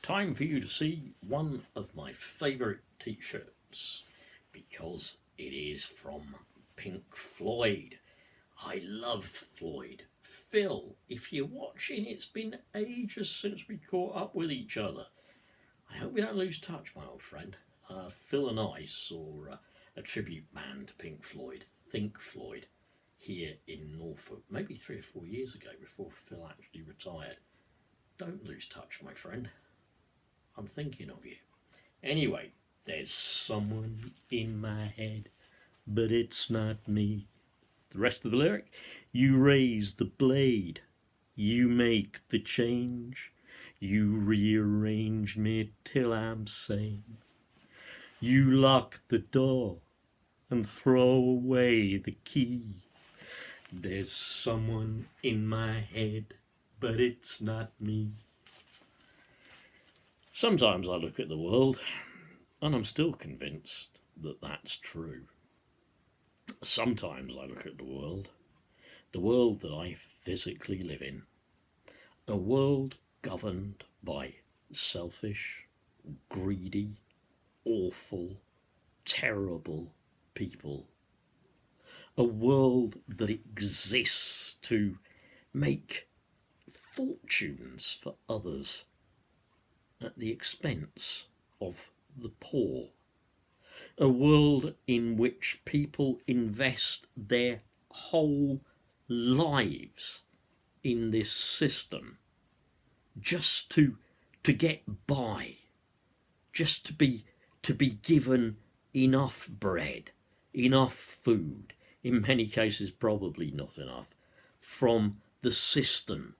Time for you to see one of my favourite t-shirts because it is from Pink Floyd. I love Floyd. Phil, if you're watching, it's been ages since we caught up with each other. I hope we don't lose touch, my old friend. Phil and I saw a tribute band to Pink Floyd, Think Floyd, here in Norfolk, maybe 3 or 4 years ago before Phil actually retired. Don't lose touch, my friend. I'm thinking of you. Anyway, there's someone in my head, but it's not me. The rest of the lyric: you raise the blade, you make the change, you rearrange me till I'm sane. You lock the door and throw away the key. There's someone in my head, but it's not me. Sometimes I look at the world and I'm still convinced that that's true. Sometimes I look at the world that I physically live in, a world governed by selfish, greedy, awful, terrible people. A world that exists to make fortunes for others at the expense of the poor. A world in which people invest their whole lives in this system just to get by, just to be given enough bread, enough food, in many cases probably not enough, from the system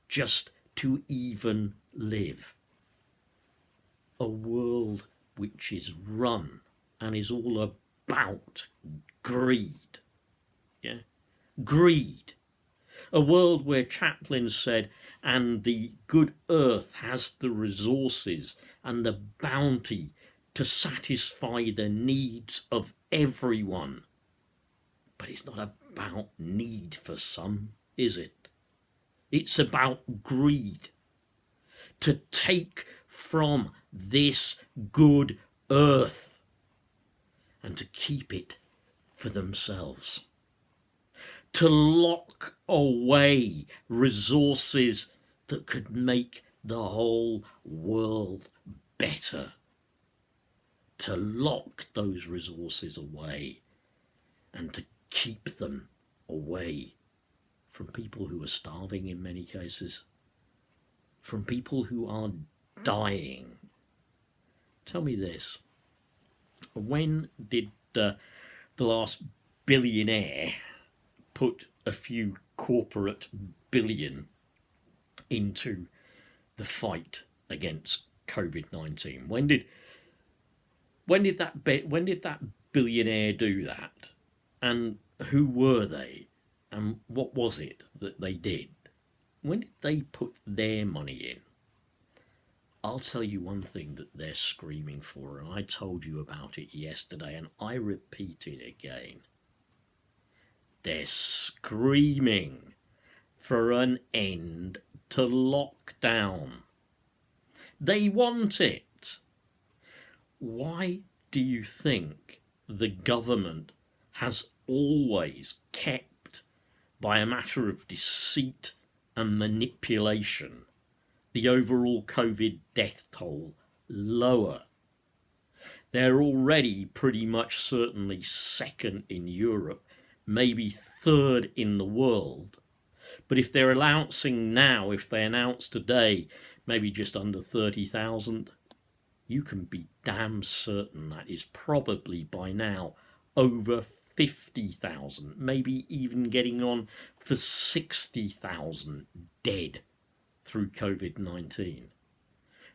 just to even live. A world which is run and is all about greed. Yeah? Greed. A world where Chaplin said, and the good earth has the resources and the bounty to satisfy the needs of everyone. But it's not about need for some, is it? It's about greed. To take from this good earth and to keep it for themselves. To lock away resources that could make the whole world better. To lock those resources away and to keep them away from people who are starving in many cases, from people who are dying. Tell me this, when did the last billionaire put a few corporate billion into the fight against COVID-19? When did that billionaire do that? And who were they? And what was it that they did? When did they put their money in? I'll tell you one thing that they're screaming for, and I told you about it yesterday, and I repeat it again. They're screaming for an end to lockdown. They want it. Why do you think the government has always kept, by a matter of deceit and manipulation, the overall COVID death toll lower? They're already pretty much certainly second in Europe, maybe third in the world. But if they're announcing now, if they announce today, maybe just under 30,000, you can be damn certain that is probably by now over 50,000, maybe even getting on for 60,000 dead through COVID-19,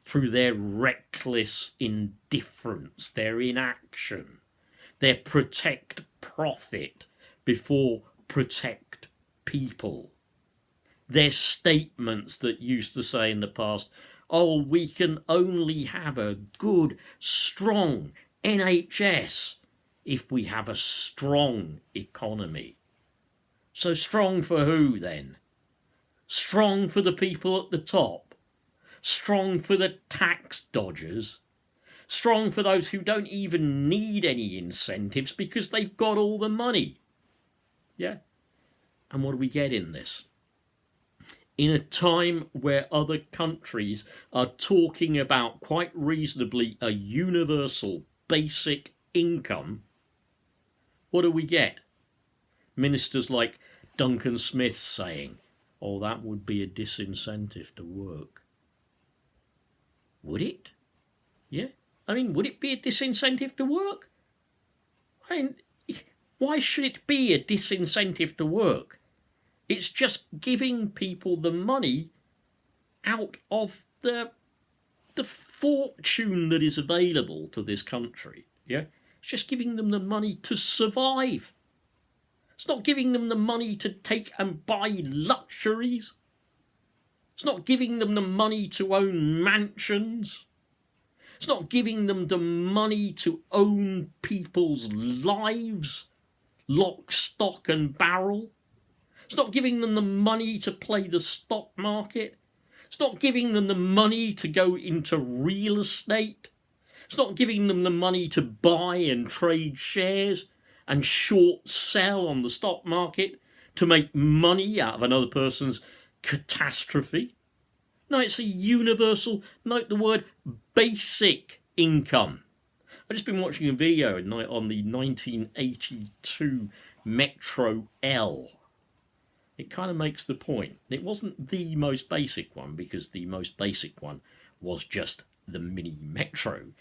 through their reckless indifference, their inaction, their protect profit before protect people. Their statements that used to say in the past, oh, we can only have a good, strong NHS if we have a strong economy. So strong for who then? Strong for the people at the top? strong for the tax dodgers, strong for those who don't even need any incentives because they've got all the money. Yeah? And what do we get in this? In a time where other countries are talking about quite reasonably a universal basic income, what do we get? Ministers like Duncan Smith saying, oh, that would be a disincentive to work. Would it? Yeah? I mean, would it be a disincentive to work? I mean, why should it be a disincentive to work? It's just giving people the money out of the fortune that is available to this country. Yeah? It's just giving them the money to survive. It's not giving them the money to take and buy luxuries. It's not giving them the money to own mansions. It's not giving them the money to own people's lives, lock, stock and barrel. It's not giving them the money to play the stock market. It's not giving them the money to go into real estate. It's not giving them the money to buy and trade shares and short sell on the stock market to make money out of another person's catastrophe. No, it's a universal, note the word, basic income. I've just been watching a video on the 1982 Metro L. It kind of makes the point. It wasn't the most basic one because the most basic one was just the mini Metro.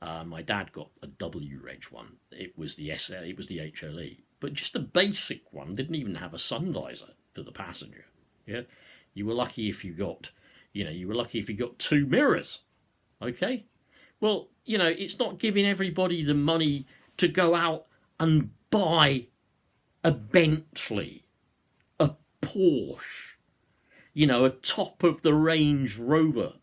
My dad got a W reg one. It was the HLE, but just the basic one didn't even have a sun visor for the passenger. Yeah, you were lucky if you got, two mirrors. Okay, well, it's not giving everybody the money to go out and buy a Bentley, a Porsche, a top of the Range Rover.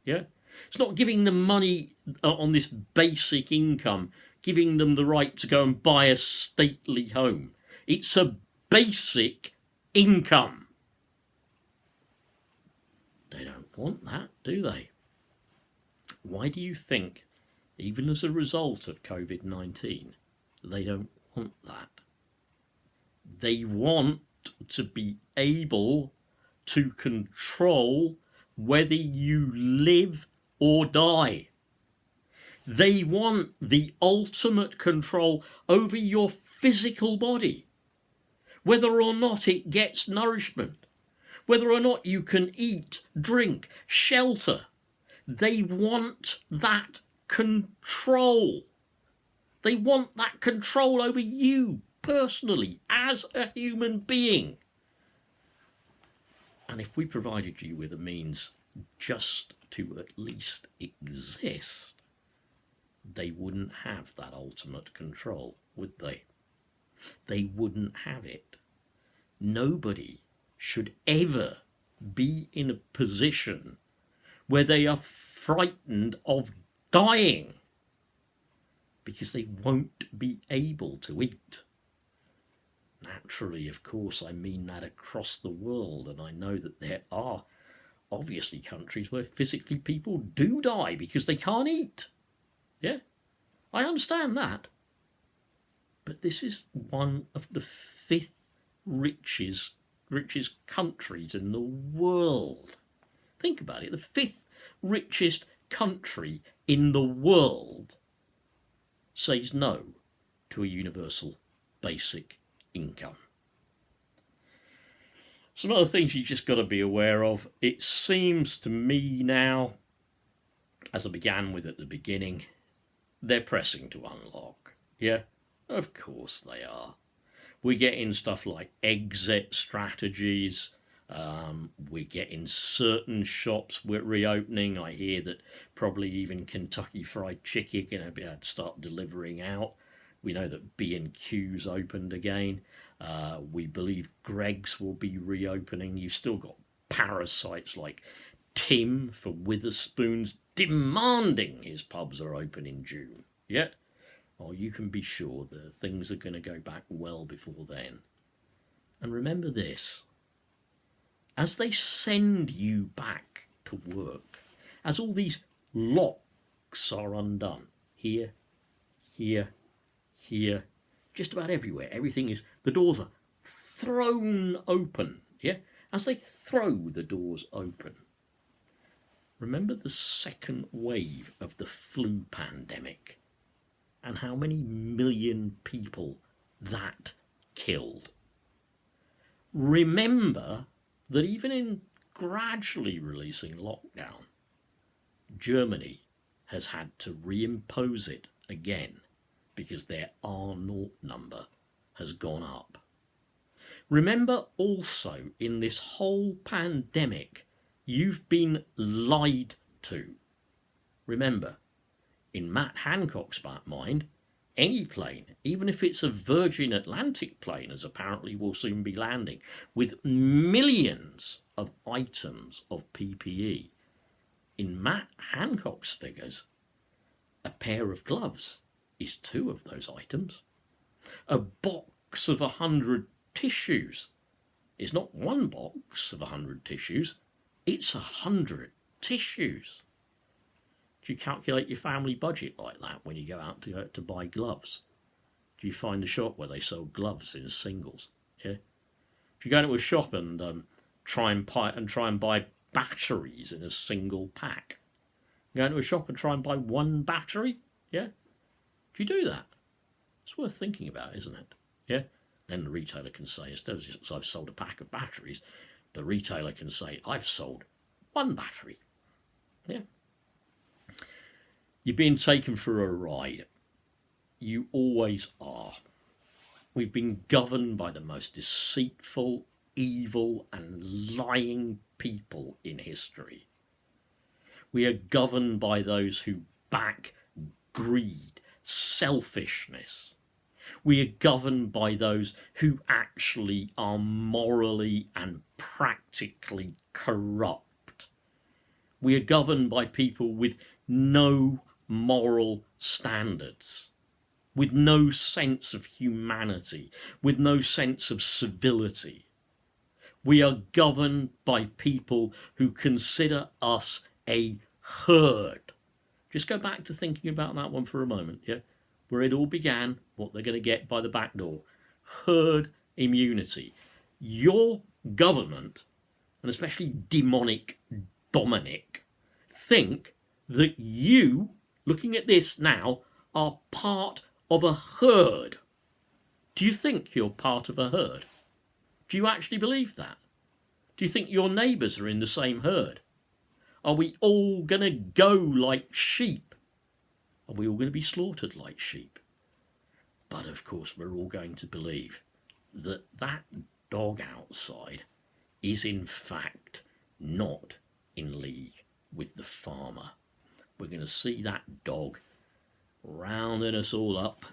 Yeah. It's not giving them money on this basic income, giving them the right to go and buy a stately home. It's a basic income. They don't want that, do they? Why do you think, even as a result of COVID-19, they don't want that? They want to be able to control whether you live or die. They want the ultimate control over your physical body, whether or not it gets nourishment, whether or not you can eat, drink, shelter. They want that control. They want that control over you personally as a human being. And if we provided you with a means just to at least exist, they wouldn't have that ultimate control, would they? They wouldn't have it. Nobody should ever be in a position where they are frightened of dying because they won't be able to eat. Naturally, of course, I mean that across the world, and I know that there are obviously countries where physically people do die because they can't eat. Yeah, I understand that. But this is one of the fifth richest countries in the world. Think about it, the fifth richest country in the world says no to a universal basic income. Some other things you just got to be aware of. It seems to me now, as I began with at the beginning, they're pressing to unlock. Yeah, of course they are. We're getting stuff like exit strategies. We're getting certain shops we're reopening. I hear that probably even Kentucky Fried Chicken are going to be able to start delivering out. We know that B&Q's opened again. We believe Greggs will be reopening. You've still got parasites like Tim for Witherspoons demanding his pubs are open in June. Yeah? Well, you can be sure that things are going to go back well before then. And remember this. As they send you back to work as all these locks are undone. Here, here, here, just about everywhere. Everything is, the doors are thrown open, yeah? As they throw the doors open. Remember the second wave of the flu pandemic and how many million people that killed. Remember that even in gradually releasing lockdown, Germany has had to reimpose it again because their R0 number has gone up. Remember also, in this whole pandemic, you've been lied to. Remember, in Matt Hancock's mind, any plane, even if it's a Virgin Atlantic plane, as apparently will soon be landing, with millions of items of PPE, in Matt Hancock's figures, a pair of gloves is 2 of those items. A box of 100 tissues is not 1 box of 100 tissues, it's 100 tissues. Do you calculate your family budget like that when you go out to buy gloves? Do you find a shop where they sell gloves in singles? Yeah. Do you go into a shop and try and buy batteries in a single pack? Go into a shop and try and buy 1 battery? Yeah. Do you do that? It's worth thinking about, isn't it? Yeah. Then the retailer can say, instead of just, I've sold a pack of batteries, the retailer can say, I've sold 1 battery. Yeah. You're being taken for a ride. You always are. We've been governed by the most deceitful, evil, and lying people in history. We are governed by those who back greed, selfishness. We are governed by those who actually are morally and practically corrupt. We are governed by people with no moral standards, with no sense of humanity, with no sense of civility. We are governed by people who consider us a herd. Just go back to thinking about that one for a moment, yeah? Where it all began, what they're going to get by the back door. Herd immunity. Your government, and especially demonic Dominic, think that you, looking at this now, are part of a herd. Do you think you're part of a herd? Do you actually believe that? Do you think your neighbours are in the same herd? Are we all going to go like sheep? Are we all going to be slaughtered like sheep? But of course we're all going to believe that that dog outside is in fact not in league with the farmer. We're going to see that dog rounding us all up,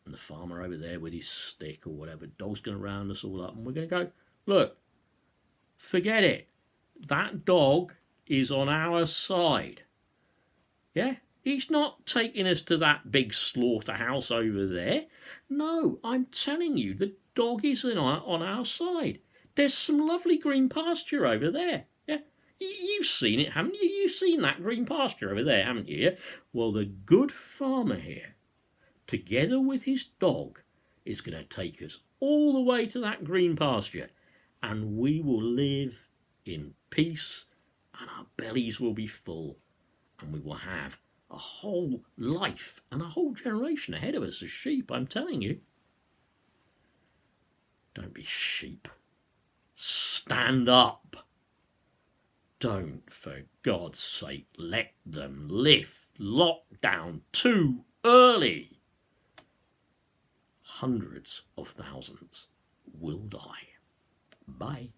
and the farmer over there with his stick or whatever, dog's going to round us all up, and we're going to go, look, forget it. That dog is on our side. Yeah? He's not taking us to that big slaughterhouse over there. No, I'm telling you, the dog is on our side. There's some lovely green pasture over there. Yeah? You've seen it, haven't you? You've seen that green pasture over there, haven't you? Yeah? Well, the good farmer here, together with his dog, is going to take us all the way to that green pasture, and we will live in peace, and our bellies will be full, and we will have a whole life and a whole generation ahead of us as sheep, I'm telling you. Don't be sheep. Stand up. Don't, for God's sake, let them lift lockdown too early. Hundreds of thousands will die. Bye.